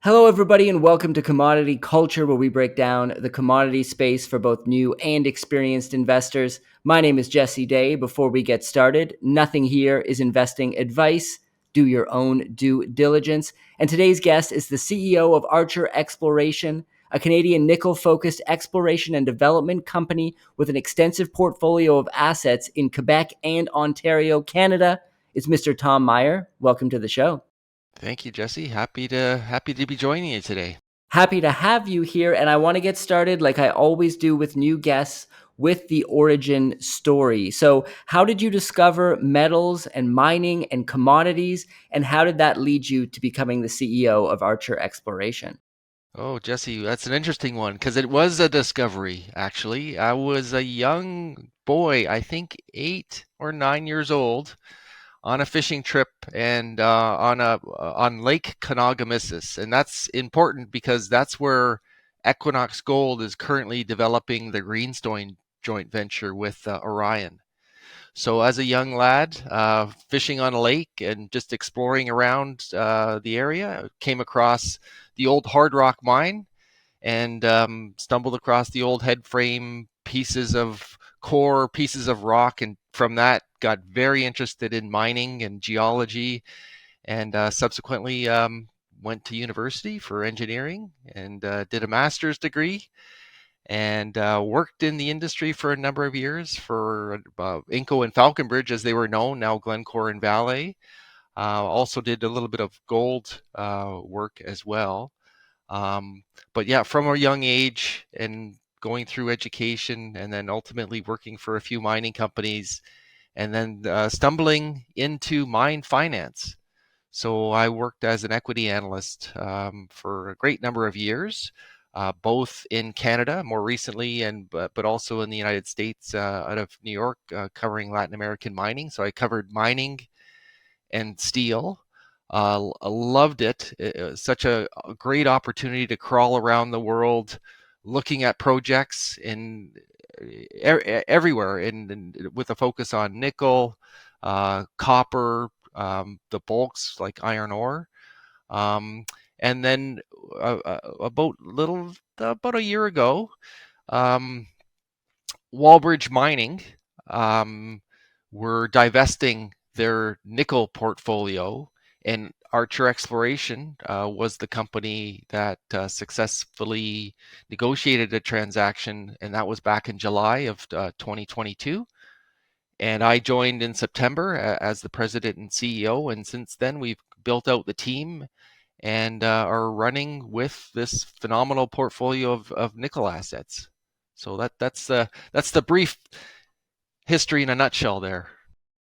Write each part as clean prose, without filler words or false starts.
Hello, everybody, and welcome to Commodity Culture, where we break down the commodity space for both new and experienced investors. My name is Jesse Day. Before we get started, nothing here is investing advice. Do your own due diligence. And today's guest is the CEO of Archer Exploration, a Canadian nickel-focused exploration and development company with an extensive portfolio of assets in Quebec and Ontario, Canada. It's Mr. Tom Meyer. Welcome to the show. Thank you, Jesse. Happy to be joining you today. Happy to have you here. And I want to get started, like I always do with new guests, with the origin story. So, how did you discover metals and mining and commodities? And how did that lead you to becoming the CEO of Archer Exploration? Oh, Jesse, that's an interesting one because it was a discovery, actually. I was a young boy, I think 8 or 9 years old, on a fishing trip and on Lake Conagamissis, and that's important because that's where Equinox Gold is currently developing the Greenstone joint venture with Orion. So as a young lad, fishing on a lake and just exploring around the area, came across the old Hard Rock mine and stumbled across the old head frame pieces of core, pieces of rock, and from that got very interested in mining and geology, and subsequently went to university for engineering and did a master's degree and worked in the industry for a number of years for Inco and Falconbridge, as they were known, now Glencore and Vale. Also did a little bit of gold work as well. But yeah, from a young age and going through education and then ultimately working for a few mining companies and then stumbling into mine finance. So I worked as an equity analyst for a great number of years, both in Canada more recently, and but also in the United States, out of New York, covering Latin American mining. So I covered mining and steel. Loved it. It was such a great opportunity to crawl around the world, looking at projects in everywhere, with a focus on nickel, copper, the bulks like iron ore, um, and then about a year ago, um, Wallbridge Mining were divesting their nickel portfolio, and Archer Exploration was the company that successfully negotiated a transaction, and that was back in July of 2022. And I joined in September as the president and CEO, and since then we've built out the team and are running with this phenomenal portfolio of nickel assets. So that's the brief history in a nutshell there.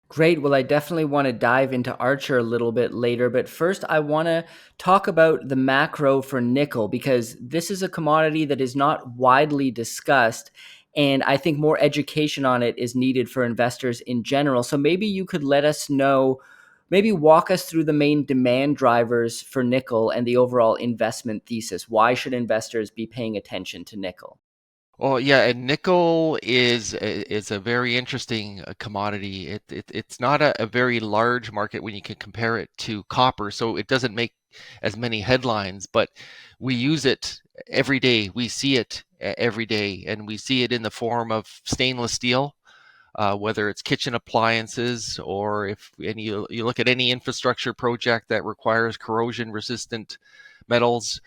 Great. Well, I definitely want to dive into Archer a little bit later, but first I want to talk about the macro for nickel because this is a commodity that is not widely discussed. And I think more education on it is needed for investors in general. So maybe you could let us know, maybe walk us through the main demand drivers for nickel and the overall investment thesis. Why should investors be paying attention to nickel? Well, yeah, and nickel is a very interesting commodity. It's not a very large market when you can compare it to copper, so it doesn't make as many headlines, but we use it every day. We see it every day, and we see it in the form of stainless steel, whether it's kitchen appliances or if you look at any infrastructure project that requires corrosion resistant metals.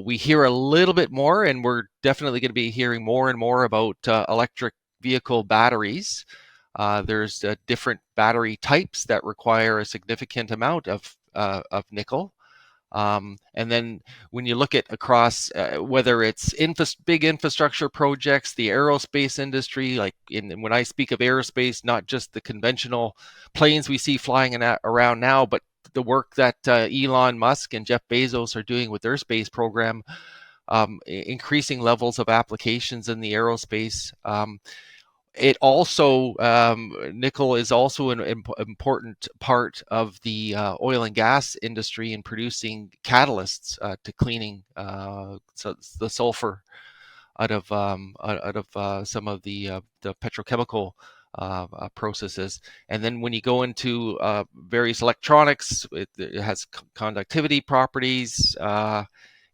We hear a little bit more, and we're definitely going to be hearing more and more about electric vehicle batteries. There's different battery types that require a significant amount of nickel. And then when you look at across whether it's big infrastructure projects, the aerospace industry, when I speak of aerospace, not just the conventional planes we see flying around now, but the work that Elon Musk and Jeff Bezos are doing with their space program, increasing levels of applications in the aerospace. It also nickel is also an important part of the oil and gas industry in producing catalysts to cleaning the sulfur out of some of the petrochemical processes. And then when you go into various electronics, it has conductivity properties.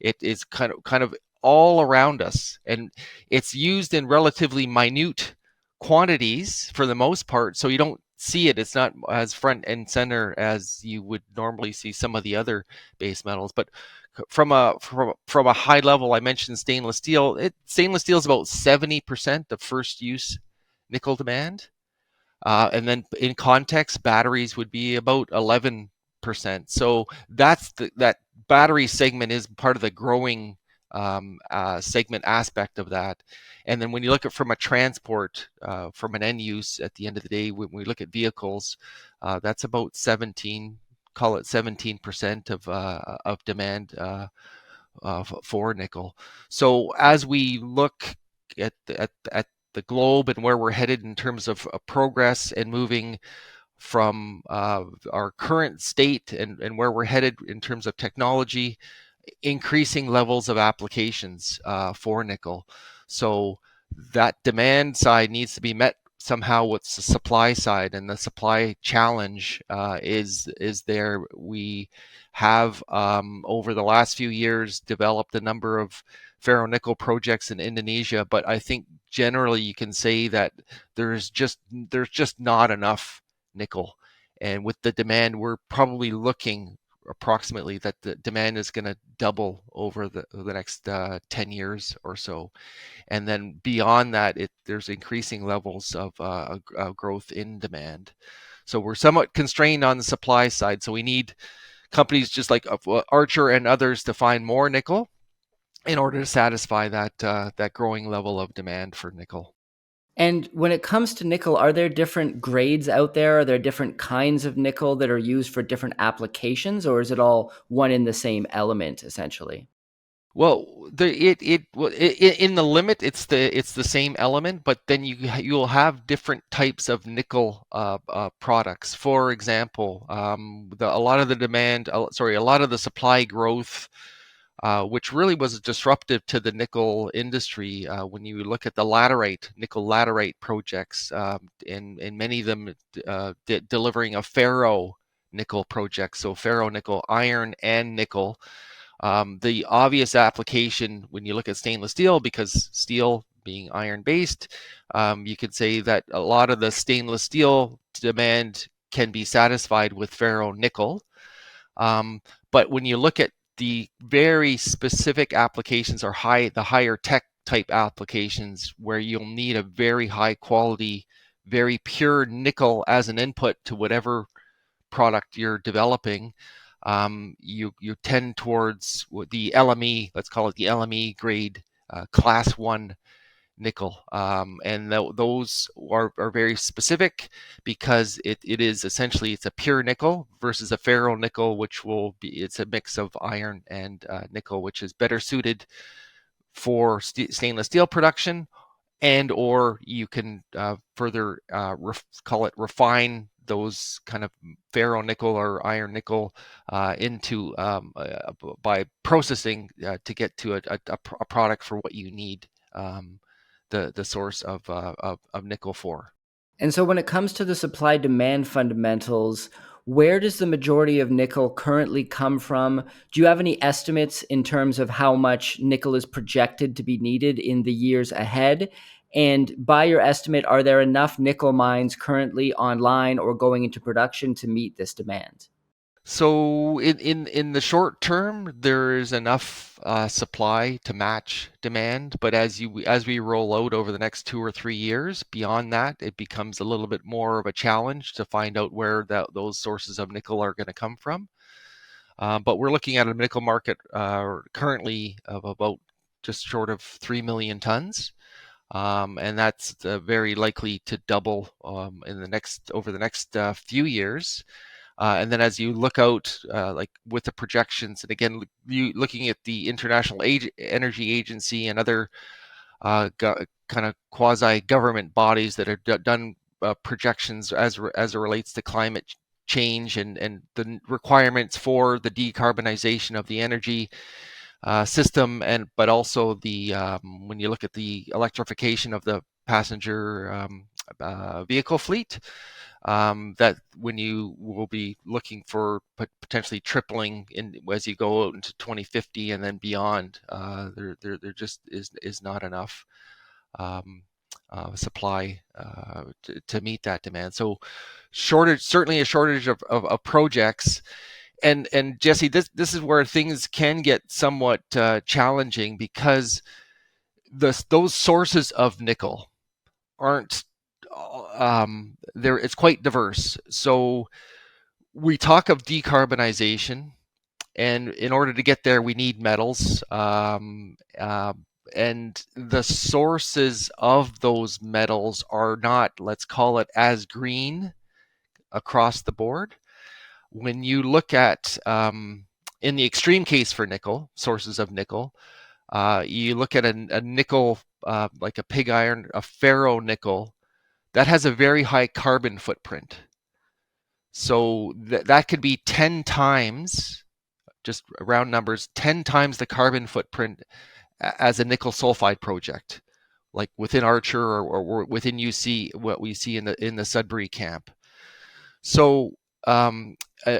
It is kind of all around us, and it's used in relatively minute quantities for the most part, so you don't see it. It's not as front and center as you would normally see some of the other base metals. But from a high level, I mentioned stainless steel. Stainless steel is about 70% of first use nickel demand. And then in context, batteries would be about 11%. So that battery segment is part of the growing segment aspect of that. And then when you look at from a transport, from an end use, at the end of the day, when we look at vehicles, that's about 17% of demand for nickel. So as we look at the globe and where we're headed in terms of progress and moving from our current state and where we're headed in terms of technology, increasing levels of applications for nickel. So that demand side needs to be met somehow with the supply side, and the supply challenge is there. We have over the last few years developed a number of ferronickel projects in Indonesia, but I think generally you can say that there's just not enough nickel. And with the demand, we're probably looking approximately that the demand is going to double over the next 10 years or so. And then beyond that, there's increasing levels of growth in demand. So we're somewhat constrained on the supply side. So we need companies just like Archer and others to find more nickel in order to satisfy that growing level of demand for nickel. And when it comes to nickel, are there different grades out there? Are there different kinds of nickel that are used for different applications, or is it all one in the same element essentially? Well, in the limit, it's the same element, but then you'll have different types of nickel products. For example, a lot of the demand, sorry, a lot of the supply growth, which really was disruptive to the nickel industry. When you look at the nickel laterite projects, and many of them delivering a ferro nickel project, so ferro nickel, iron and nickel. The obvious application when you look at stainless steel, because steel being iron based, you could say that a lot of the stainless steel demand can be satisfied with ferro nickel. But when you look at the very specific applications, or the higher tech type applications, where you'll need a very high quality, very pure nickel as an input to whatever product you're developing, you tend towards the LME, let's call it the LME grade, class 1 nickel. And those are very specific, because it is essentially, it's a pure nickel versus a ferro nickel, it's a mix of iron and nickel, which is better suited for stainless steel production, and or you can further call it refine those kind of ferro nickel or iron nickel into by processing to get to a product for what you need the source of nickel for. And so when it comes to the supply demand fundamentals, where does the majority of nickel currently come from? Do you have any estimates in terms of how much nickel is projected to be needed in the years ahead? And by your estimate, are there enough nickel mines currently online or going into production to meet this demand? So in the short term, there is enough supply to match demand, but as we roll out over the next 2 or 3 years, beyond that, it becomes a little bit more of a challenge to find out where those sources of nickel are going to come from. But we're looking at a nickel market currently of about just short of 3 million tons. And that's very likely to double over the next few years. And then as you look out, like with the projections, and again, looking at the International Energy Agency and other kind of quasi-government bodies that have done projections as it relates to climate change and the requirements for the decarbonization of the energy system, but also the when you look at the electrification of the passenger vehicle fleet, that when you will be looking for potentially tripling as you go out into 2050 and then beyond, there just is not enough um, supply to meet that demand. So certainly a shortage of projects. And Jesse, this is where things can get somewhat challenging, because those sources of nickel aren't there. It's quite diverse. So we talk of decarbonization, and in order to get there, we need metals. And the sources of those metals are not, let's call it, as green across the board. When you look at, in the extreme case for nickel, sources of nickel, you look at a nickel, like a pig iron, a ferro nickel, that has a very high carbon footprint. So that could be 10 times, just round numbers, 10 times the carbon footprint as a nickel sulfide project, like within Archer or within UC, what we see in the Sudbury camp. So um, uh,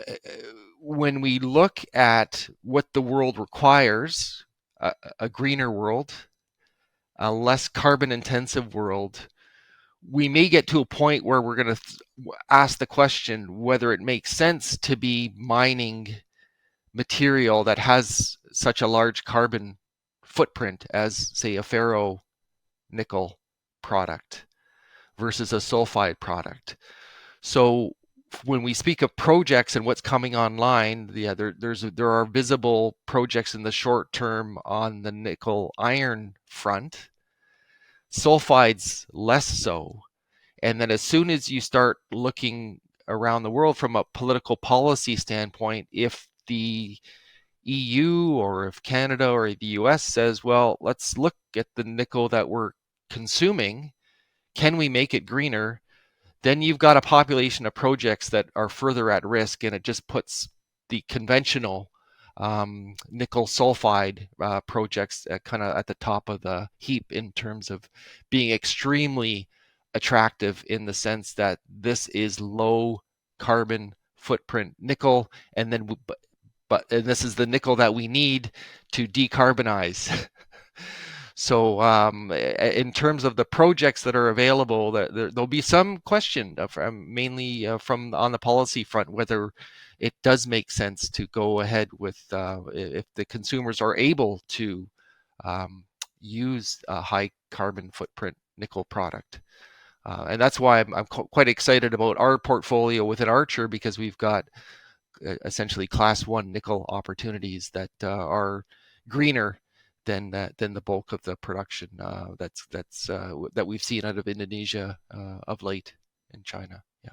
when we look at what the world requires, a greener world, a less carbon intensive world, we may get to a point where we're going to ask the question whether it makes sense to be mining material that has such a large carbon footprint as, say, a ferro nickel product versus a sulfide product. So when we speak of projects and what's coming online, yeah, there are visible projects in the short term on the nickel iron front, sulfides less so. And then as soon as you start looking around the world from a political policy standpoint, if the EU or if Canada or the US says, well, let's look at the nickel that we're consuming, can we make it greener? Then you've got a population of projects that are further at risk, and it just puts the conventional nickel sulfide projects kind of at the top of the heap in terms of being extremely attractive, in the sense that this is low carbon footprint nickel, and then and this is the nickel that we need to decarbonize. So in terms of the projects that are available, there'll be some question, mainly from on the policy front, whether it does make sense to go ahead with, if the consumers are able to use a high carbon footprint nickel product. And that's why I'm quite excited about our portfolio within Archer, because we've got essentially class one nickel opportunities that are greener than the bulk of the production that we've seen out of Indonesia of late, in China. Yeah.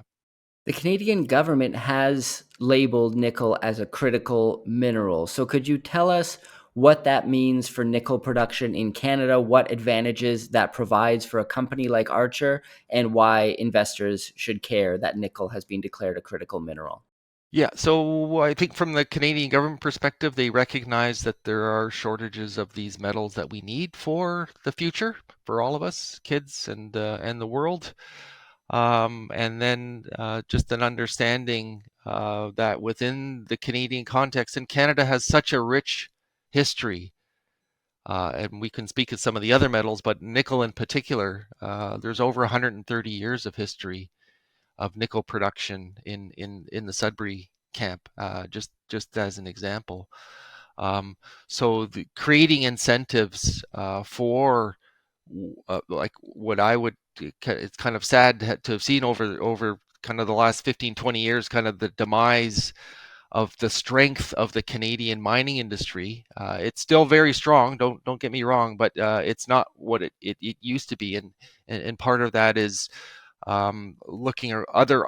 The Canadian government has labeled nickel as a critical mineral. So could you tell us what that means for nickel production in Canada, what advantages that provides for a company like Archer, and why investors should care that nickel has been declared a critical mineral? Yeah, so I think from the Canadian government perspective, they recognize that there are shortages of these metals that we need for the future, for all of us, kids and the world. And then just an understanding that within the Canadian context, and Canada has such a rich history, and we can speak of some of the other metals, but nickel in particular, there's over 130 years of history of nickel production in the Sudbury camp, just as an example. So creating incentives for like what I would, it's kind of sad to have seen over kind of the last 15, 20 years, kind of the demise of the strength of the Canadian mining industry. It's still very strong, don't get me wrong, but it's not what it used to be, and part of that is looking at other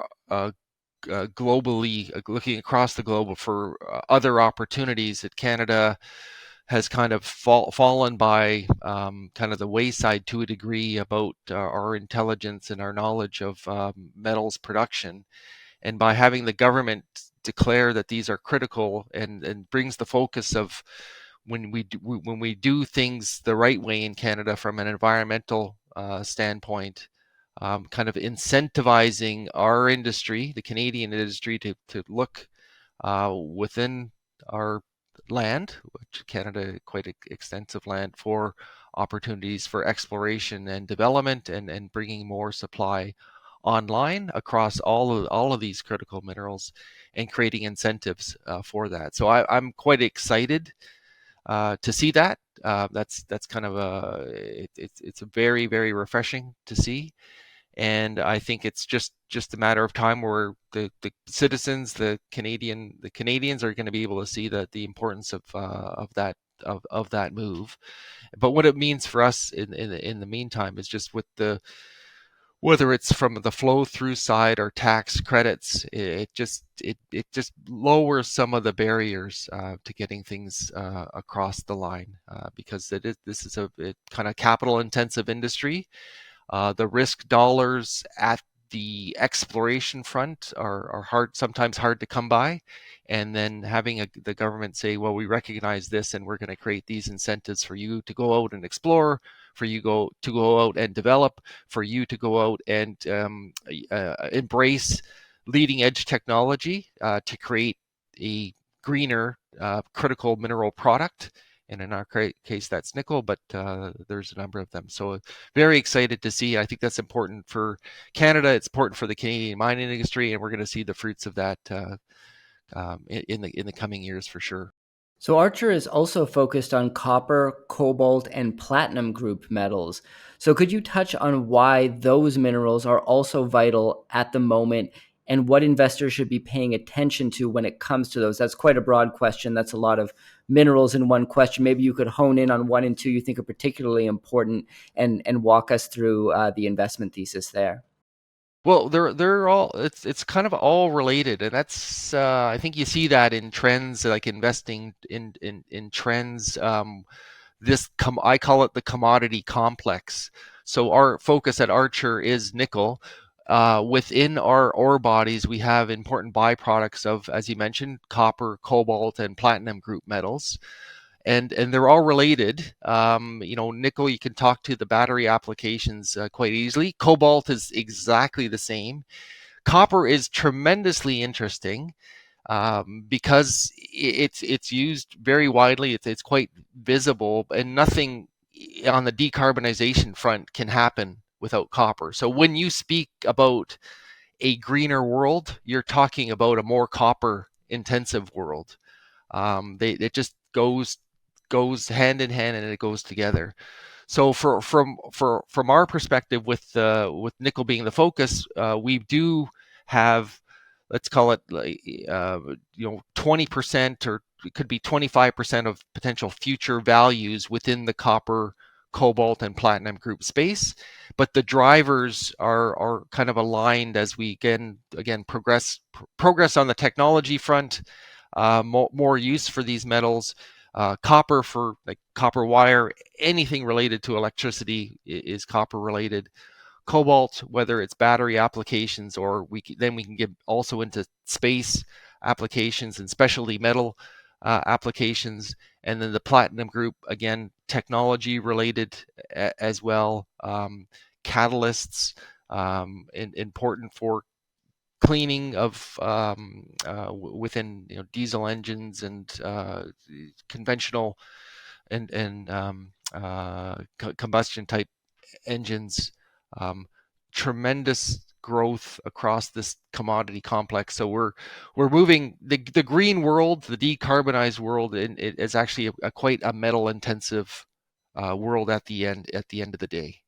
globally, looking across the globe for other opportunities that Canada has kind of fallen by kind of the wayside to a degree about our intelligence and our knowledge of metals production. And by having the government declare that these are critical, and brings the focus of when we do things the right way in Canada from an environmental standpoint, kind of incentivizing our industry, the Canadian industry, to look within our land, which Canada quite extensive land, for opportunities for exploration and development, and bringing more supply online across all of these critical minerals, and creating incentives for that. So I'm quite excited to see that. That's kind of it's a very, very refreshing to see, and I think it's just a matter of time where the citizens, the Canadians are going to be able to see the importance of that move. But what it means for us in the meantime is just with the whether it's from the flow through side or tax credits, it just lowers some of the barriers to getting things across the line, because this is a kind of capital intensive industry. The risk dollars at the exploration front are sometimes hard to come by. And then having the government say, well, we recognize this and we're going to create these incentives for you to go out and explore, for you to go out and develop, for you to go out and embrace leading edge technology to create a greener critical mineral product. And in our case, that's nickel, but there's a number of them. So very excited to see. I think that's important for Canada. It's important for the Canadian mining industry, and we're going to see the fruits of that in the coming years for sure. So Archer is also focused on copper, cobalt, and platinum group metals. So could you touch on why those minerals are also vital at the moment, and what investors should be paying attention to when it comes to those? That's quite a broad question. That's a lot of minerals in one question. Maybe you could hone in on one and two you think are particularly important, and walk us through the investment thesis there. Well, they're all it's kind of all related, and that's I think you see that in trends, like investing in trends. I call it the commodity complex. So our focus at Archer is nickel. Within our ore bodies, we have important byproducts of, as you mentioned, copper, cobalt, and platinum group metals, and they're all related. Nickel, you can talk to the battery applications quite easily. Cobalt is exactly the same. Copper is tremendously interesting because it's used very widely. It's quite visible, and nothing on the decarbonization front can happen without copper. So when you speak about a greener world, you're talking about a more copper intensive world. It just goes hand in hand, and it goes together. So from our perspective, with nickel being the focus, we do have, let's call it, like 20%, or it could be 25% of potential future values within the copper, cobalt, and platinum group space. But the drivers are kind of aligned as we again progress on the technology front, more use for these metals. Copper for like copper wire, anything related to electricity is copper related. Cobalt, whether it's battery applications, or then we can get also into space applications and specialty metal applications. And then the platinum group, again, technology related as well. Catalysts, important for cleaning of within diesel engines and conventional and combustion type engines. Tremendous growth across this commodity complex. So we're moving the green world, the decarbonized world, and it is actually quite a metal intensive world at the end of the day.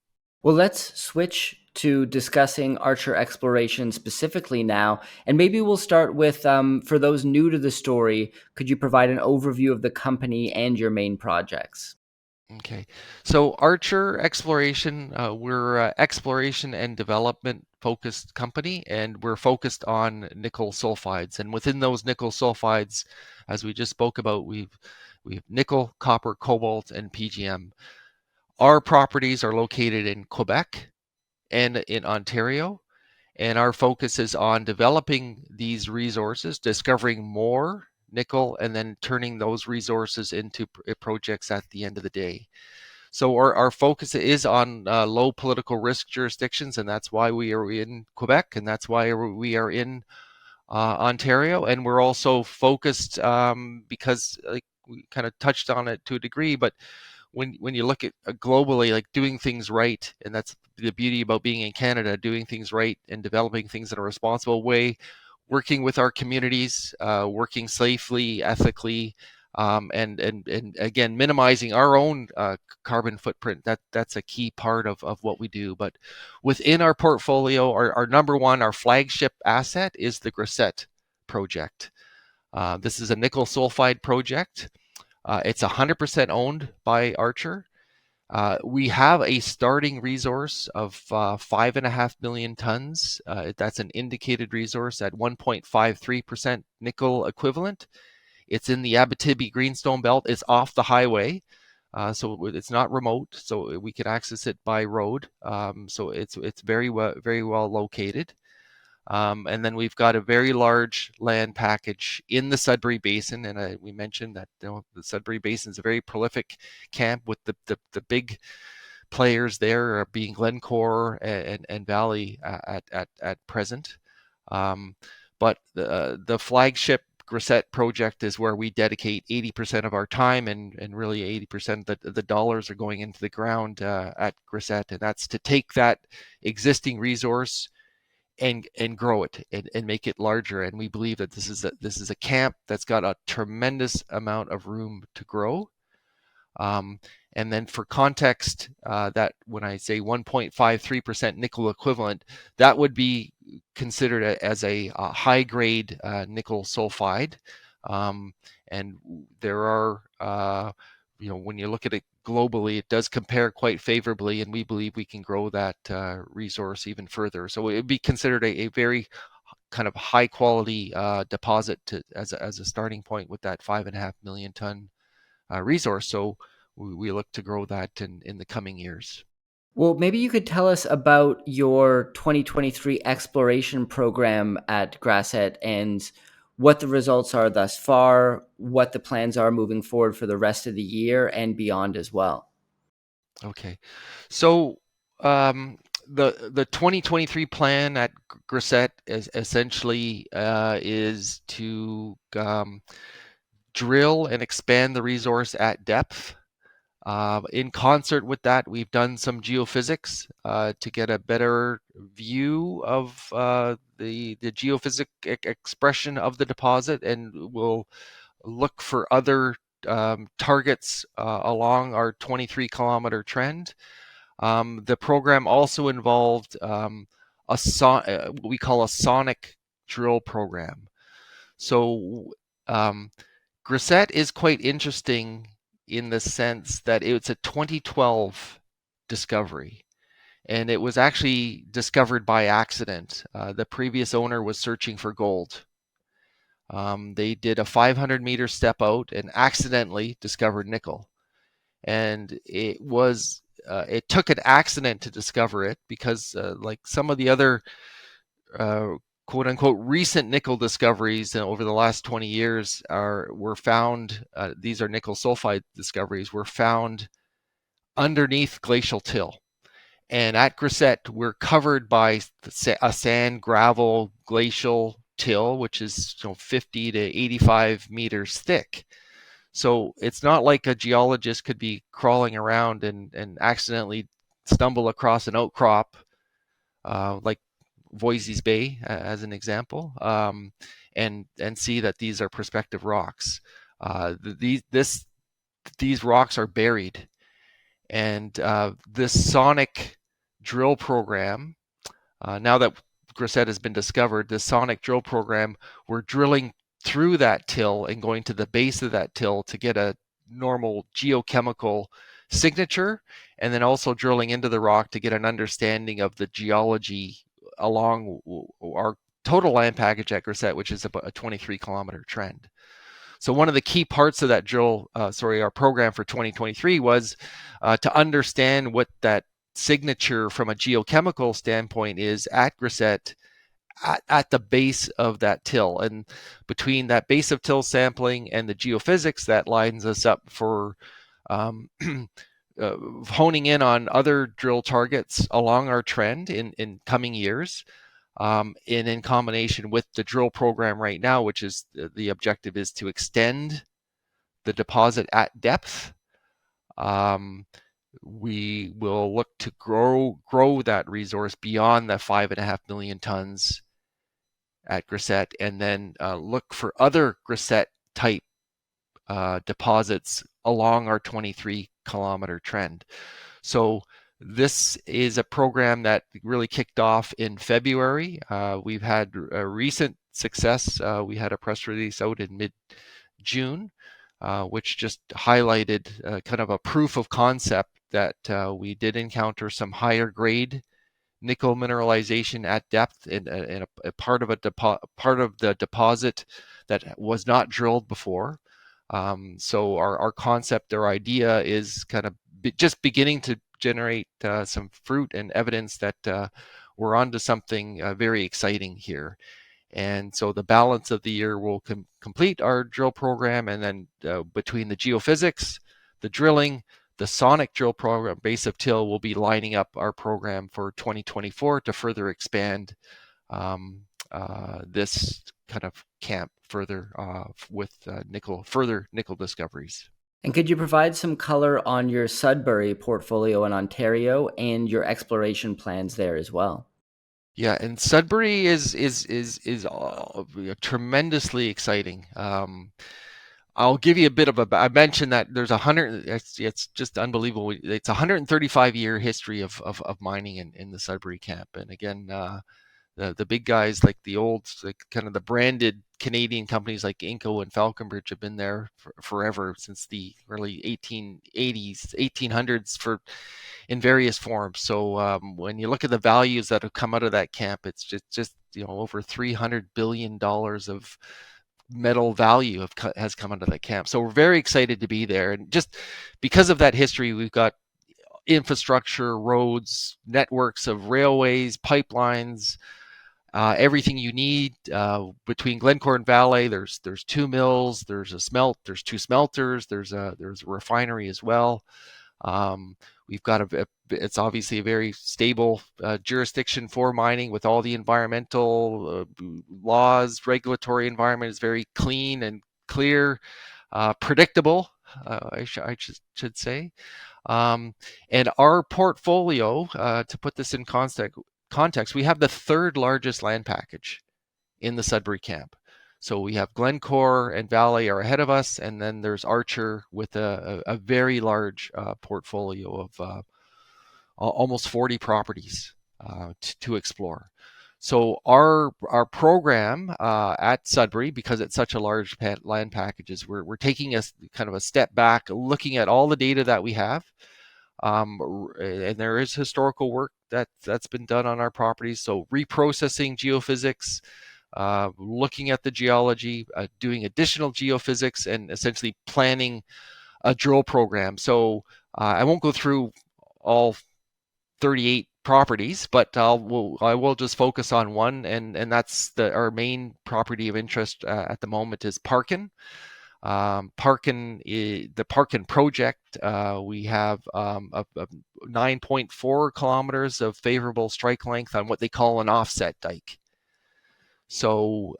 Well, let's switch to discussing Archer exploration specifically now. And maybe we'll start with, for those new to the story, could you provide an overview of the company and your main projects? Okay, so Archer Exploration, we're an exploration and development focused company, and we're focused on nickel sulfides. And within those nickel sulfides, as we just spoke about, we've nickel, copper, cobalt, and PGM. Our properties are located in Quebec and in Ontario, and our focus is on developing these resources, discovering more nickel, and then turning those resources into projects at the end of the day. So our focus is on low political risk jurisdictions, and that's why we are in Quebec, and that's why we are in Ontario. And we're also focused because, like, we kind of touched on it to a degree, but when you look at globally, like, doing things right, and that's the beauty about being in Canada, doing things right and developing things in a responsible way, working with our communities, working safely, ethically, and again, minimizing our own carbon footprint. That's a key part of what we do. But within our portfolio, our number one, our flagship asset is the Grisette project. This is a nickel sulfide project. It's 100% owned by Archer. We have a starting resource of 5.5 million tons. That's an indicated resource at 1.53% nickel equivalent. It's in the Abitibi Greenstone Belt. It's off the highway, so it's not remote. So we can access it by road. So it's very well located. And then we've got a very large land package in the Sudbury Basin, and we mentioned that the Sudbury Basin is a very prolific camp, with the big players there being Glencore and Valley at present. But the flagship Grisette project is where we dedicate 80% of our time, and really 80% of the dollars are going into the ground at Grisette, and that's to take that existing resource and grow it and make it larger. And we believe that this is a camp that's got a tremendous amount of room to grow. And then for context, that when I say 1.53% nickel equivalent, that would be considered as a high grade nickel sulfide. And there are, when you look at it globally, it does compare quite favorably, and we believe we can grow that resource even further. So it would be considered a very kind of high quality deposit as a starting point with that 5.5 million ton resource. So we look to grow that in the coming years. Well, maybe you could tell us about your 2023 exploration program at Grasset and what the results are thus far, what the plans are moving forward for the rest of the year and beyond as well. Okay, so the 2023 plan at Grisette is essentially is to drill and expand the resource at depth. In concert with that, we've done some geophysics to get a better view of the geophysic expression of the deposit, and we'll look for other targets along our 23-kilometer trend. The program also involved what we call a sonic drill program. So Grisette is quite interesting in the sense that it's a 2012 discovery, and it was actually discovered by accident. The previous owner was searching for gold. They did a 500-meter step out and accidentally discovered nickel. And it took an accident to discover it, because like some of the other quote unquote recent nickel discoveries over the last 20 years were found, these are nickel sulfide discoveries, were found underneath glacial till. And at Grisette, we're covered by a sand gravel glacial till, which is 50 to 85 meters thick. So it's not like a geologist could be crawling around and accidentally stumble across an outcrop, like Voisey's Bay as an example, and see that these are prospective rocks. These rocks are buried, and this sonic drill program, now that Grisette has been discovered, this sonic drill program, we're drilling through that till and going to the base of that till to get a normal geochemical signature, and then also drilling into the rock to get an understanding of the geology along our total land package at Grisette, which is about a 23-kilometer trend. So one of the key parts of that our program for 2023 was to understand what that signature from a geochemical standpoint is at Grisette at the base of that till. And between that base of till sampling and the geophysics, that lines us up for um, honing in on other drill targets along our trend in coming years. And in combination with the drill program right now, which is the objective is to extend the deposit at depth. We will look to grow that resource beyond the 5.5 million tons at Grisette, and then look for other Grisette type deposits along our 23-kilometer trend. So this is a program that really kicked off in February. We've had a recent success. We had a press release out in mid-June, which just highlighted kind of a proof of concept that we did encounter some higher grade nickel mineralization at depth in a part of the deposit that was not drilled before. So our concept, our idea is kind of just beginning to generate some fruit and evidence that we're onto something very exciting here. And so the balance of the year will complete our drill program, and then between the geophysics, the drilling, the sonic drill program, base of till, will be lining up our program for 2024 to further expand this kind of camp further with further nickel discoveries. And could you provide some color on your Sudbury portfolio in Ontario and your exploration plans there as well? Yeah, and Sudbury is tremendously exciting. I'll give you a bit of I mentioned that there's 100. It's just unbelievable. It's 135-year history of mining in the Sudbury camp, and again, the big guys like the old, like kind of the branded Canadian companies like Inco and Falconbridge have been there forever, since the early 1880s, 1800s, in various forms. So when you look at the values that have come out of that camp, it's just over $300 billion of metal value has come out of that camp. So we're very excited to be there, and just because of that history, we've got infrastructure, roads, networks of railways, pipelines, everything you need. Between Glencore and Vale, there's 2 mills, there's 2 smelters, there's a refinery as well. We've got it's obviously a very stable jurisdiction for mining, with all the environmental laws. Regulatory environment is very clean and clear, predictable, I should say. And our portfolio, to put this in context, we have the 3rd largest land package in the Sudbury camp. So we have Glencore and Vale are ahead of us, and then there's Archer with a very large portfolio of almost 40 properties to explore. So our program at Sudbury, because it's such a large land package, is we're taking a kind of a step back, looking at all the data that we have. And there is historical work that's been done on our properties. So reprocessing geophysics, looking at the geology, doing additional geophysics, and essentially planning a drill program. So I won't go through all 38 properties, but I will just focus on one, and that's our main property of interest at the moment is Parkin. The Parkin project, we have 9.4 kilometers of favorable strike length on what they call an offset dike. So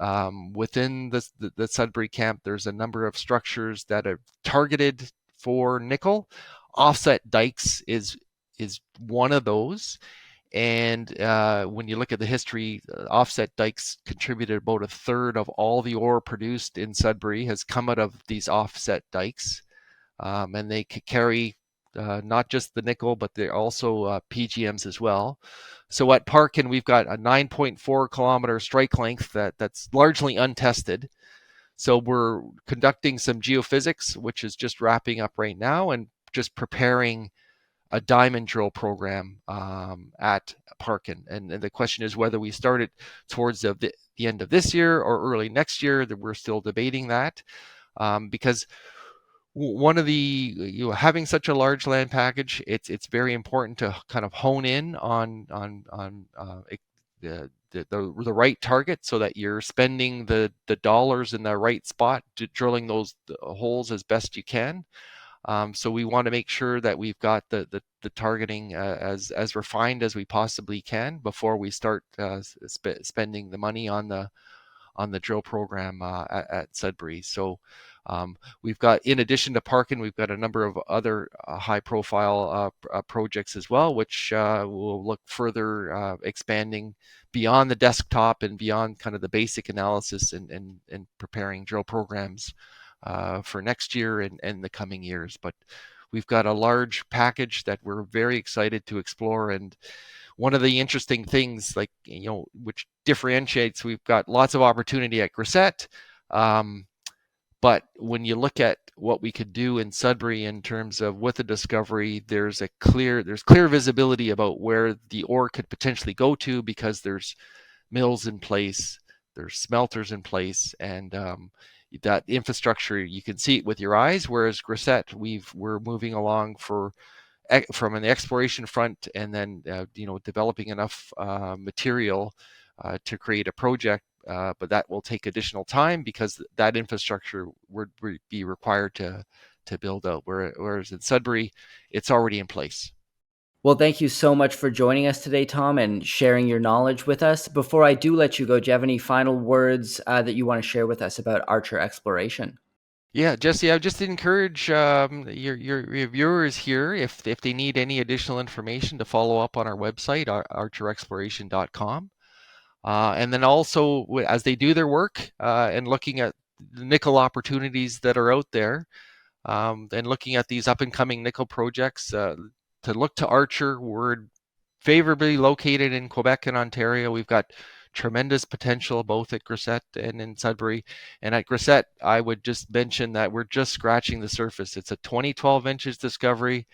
within the Sudbury camp, there's a number of structures that are targeted for nickel. Offset dikes is one of those. And when you look at the history, offset dikes contributed about 1/3 of all the ore produced in Sudbury has come out of these offset dikes. And they carry not just the nickel, but they're also PGMs as well. So at Parkin, we've got a 9.4 kilometer strike length that's largely untested. So we're conducting some geophysics, which is just wrapping up right now, and just preparing a diamond drill program at Parkin. And the question is whether we start it towards the end of this year or early next year. That we're still debating that, because one of the having such a large land package, it's very important to kind of hone in on the the right target so that you're spending the dollars in the right spot, drilling those holes as best you can. So we want to make sure that we've got the targeting as refined as we possibly can before we start spending the money on the drill program at Sudbury. So we've got, in addition to Parkin, we've got a number of other high-profile projects as well, which will look further expanding beyond the desktop and beyond kind of the basic analysis and preparing drill programs for next year and the coming years. But we've got a large package that we're very excited to explore. And one of the interesting things, like, which differentiates, we've got lots of opportunity at Grisette. But when you look at what we could do in Sudbury in terms of with a discovery, there's clear visibility about where the ore could potentially go to, because there's mills in place, there's smelters in place, and that infrastructure, you can see it with your eyes. Whereas Grisette, we're moving along from an exploration front, and then developing enough material to create a project, but that will take additional time because that infrastructure would be required to build out. Whereas in Sudbury, it's already in place. Well, thank you so much for joining us today, Tom, and sharing your knowledge with us. Before I do let you go, do you have any final words that you want to share with us about Archer Exploration? Yeah, Jesse, I would just encourage your viewers here, if they need any additional information, to follow up on our website, archerexploration.com. And then also, as they do their work and looking at the nickel opportunities that are out there, and looking at these up-and-coming nickel projects, to look to Archer. We're favorably located in Quebec and Ontario. We've got tremendous potential both at Grisette and in Sudbury. And at Grisette, I would just mention that we're just scratching the surface. It's a 2012 inches discovery.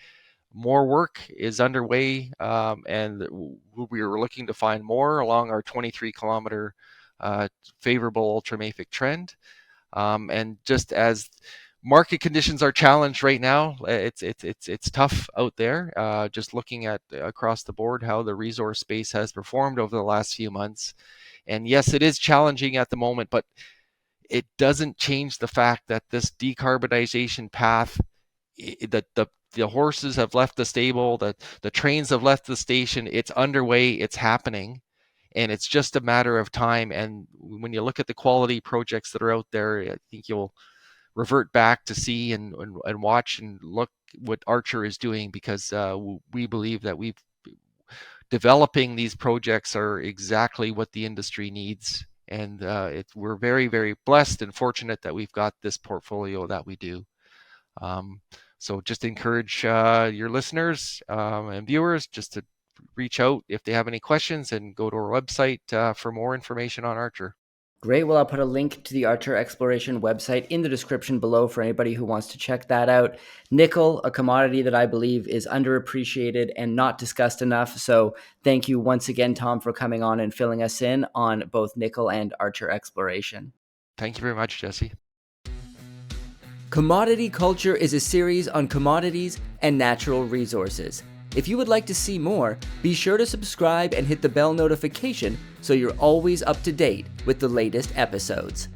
More work is underway, and we were looking to find more along our 23-kilometer favorable ultramafic trend. And just as market conditions are challenged right now, it's tough out there. Just looking at across the board how the resource space has performed over the last few months, and yes, it is challenging at the moment, but it doesn't change the fact that this decarbonization path, that the horses have left the stable, the trains have left the station. It's underway, it's happening, and it's just a matter of time. And when you look at the quality projects that are out there, I think you'll revert back to see and watch and look what Archer is doing, because we believe that developing these projects are exactly what the industry needs. And we're very, very blessed and fortunate that we've got this portfolio that we do. So just encourage your listeners and viewers just to reach out if they have any questions, and go to our website for more information on Archer. Great. Well, I'll put a link to the Archer Exploration website in the description below for anybody who wants to check that out. Nickel, a commodity that I believe is underappreciated and not discussed enough. So thank you once again, Tom, for coming on and filling us in on both nickel and Archer Exploration. Thank you very much, Jesse. Commodity Culture is a series on commodities and natural resources. If you would like to see more, be sure to subscribe and hit the bell notification so you're always up to date with the latest episodes.